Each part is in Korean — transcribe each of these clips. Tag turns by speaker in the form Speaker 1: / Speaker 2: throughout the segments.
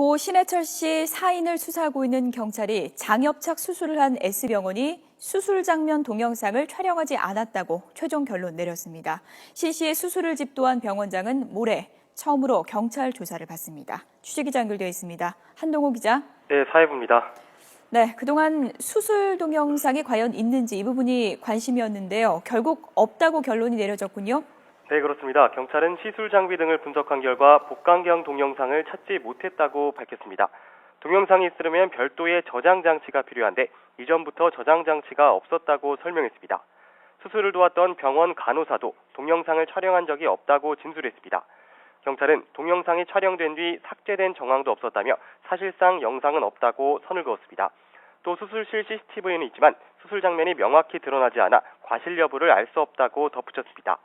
Speaker 1: 고 신해철 씨 사인을 수사하고 있는 경찰이 장협착 수술을 한 S병원이 수술 장면 동영상을 촬영하지 않았다고 최종 결론 내렸습니다. 신 씨의 수술을 집도한 병원장은 모레 처음으로 경찰 조사를 받습니다. 취재기자 연결되어 있습니다. 한동호 기자.
Speaker 2: 네, 사회부입니다.
Speaker 1: 네, 그동안 수술 동영상이 과연 있는지 이 부분이 관심이었는데요. 결국 없다고 결론이 내려졌군요.
Speaker 2: 네, 그렇습니다. 경찰은 시술 장비 등을 분석한 결과 복강경 동영상을 찾지 못했다고 밝혔습니다. 동영상이 있으려면 별도의 저장 장치가 필요한데 이전부터 저장 장치가 없었다고 설명했습니다. 수술을 도왔던 병원 간호사도 동영상을 촬영한 적이 없다고 진술했습니다. 경찰은 동영상이 촬영된 뒤 삭제된 정황도 없었다며 사실상 영상은 없다고 선을 그었습니다. 또 수술실 CCTV는 있지만 수술 장면이 명확히 드러나지 않아 과실 여부를 알 수 없다고 덧붙였습니다.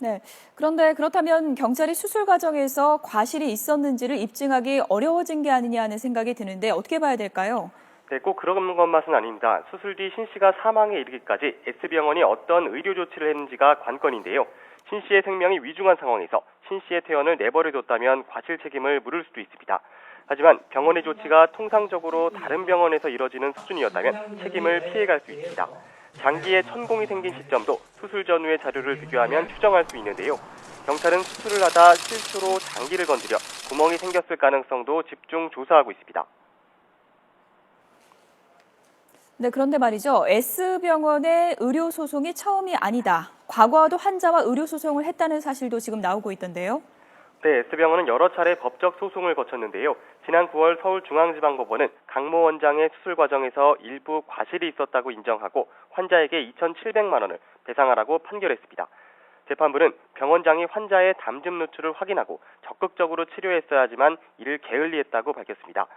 Speaker 1: 네, 그런데 그렇다면 경찰이 수술 과정에서 과실이 있었는지를 입증하기 어려워진 게 아니냐 하는 생각이 드는데 어떻게 봐야 될까요?
Speaker 2: 네, 꼭 그런 것만은 아닙니다. 수술 뒤 신 씨가 사망에 이르기까지 S병원이 어떤 의료 조치를 했는지가 관건인데요. 신 씨의 생명이 위중한 상황에서 신 씨의 퇴원을 내버려뒀다면 과실 책임을 물을 수도 있습니다. 하지만 병원의 조치가 통상적으로 다른 병원에서 이뤄지는 수준이었다면 책임을 피해갈 수 있습니다. 장기에 천공이 생긴 시점도 수술 전후의 자료를 비교하면 추정할 수 있는데요. 경찰은 수술을 하다 실수로 장기를 건드려 구멍이 생겼을 가능성도 집중 조사하고 있습니다.
Speaker 1: 네, 그런데 말이죠. S병원의 의료소송이 처음이 아니다. 과거와도 환자와 의료소송을 했다는 사실도 지금 나오고 있던데요.
Speaker 2: 네, S병원은 여러 차례 법적 소송을 거쳤는데요. 지난 9월 서울중앙지방법원은 강모 원장의 수술 과정에서 일부 과실이 있었다고 인정하고 환자에게 2,700만 원을 배상하라고 판결했습니다. 재판부는 병원장이 환자의 담즙 누출을 확인하고 적극적으로 치료했어야 하지만 이를 게을리했다고 밝혔습니다.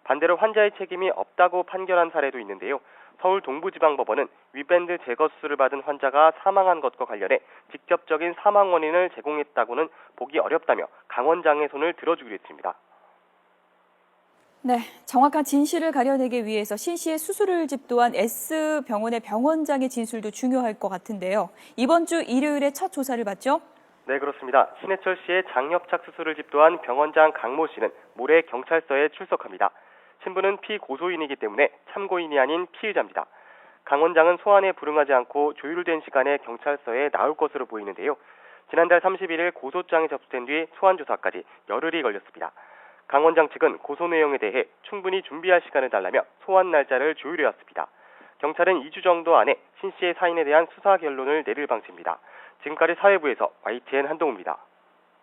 Speaker 2: 반대로 환자의 책임이 없다고 판결한 사례도 있는데요. 서울 동부지방법원은 위밴드 제거 수술을 받은 환자가 사망한 것과 관련해 직접적인 사망 원인을 제공했다고는 보기 어렵다며 강 원장의 손을 들어주기로 했습니다.
Speaker 1: 네, 정확한 진실을 가려내기 위해서 신 씨의 수술을 집도한 S병원의 병원장의 진술도 중요할 것 같은데요. 이번 주 일요일에 첫 조사를 받죠?
Speaker 2: 네, 그렇습니다. 신해철 씨의 장협착 수술을 집도한 병원장 강모 씨는 모레 경찰서에 출석합니다. 신부는 피고소인이기 때문에 참고인이 아닌 피의자입니다. 강 원장은 소환에 불응하지 않고 조율된 시간에 경찰서에 나올 것으로 보이는데요. 지난달 31일 고소장이 접수된 뒤 소환 조사까지 열흘이 걸렸습니다. 강 원장 측은 고소 내용에 대해 충분히 준비할 시간을 달라며 소환 날짜를 조율해왔습니다. 경찰은 2주 정도 안에 신 씨의 사인에 대한 수사 결론을 내릴 방침입니다. 지금까지 사회부에서 YTN 한동우입니다.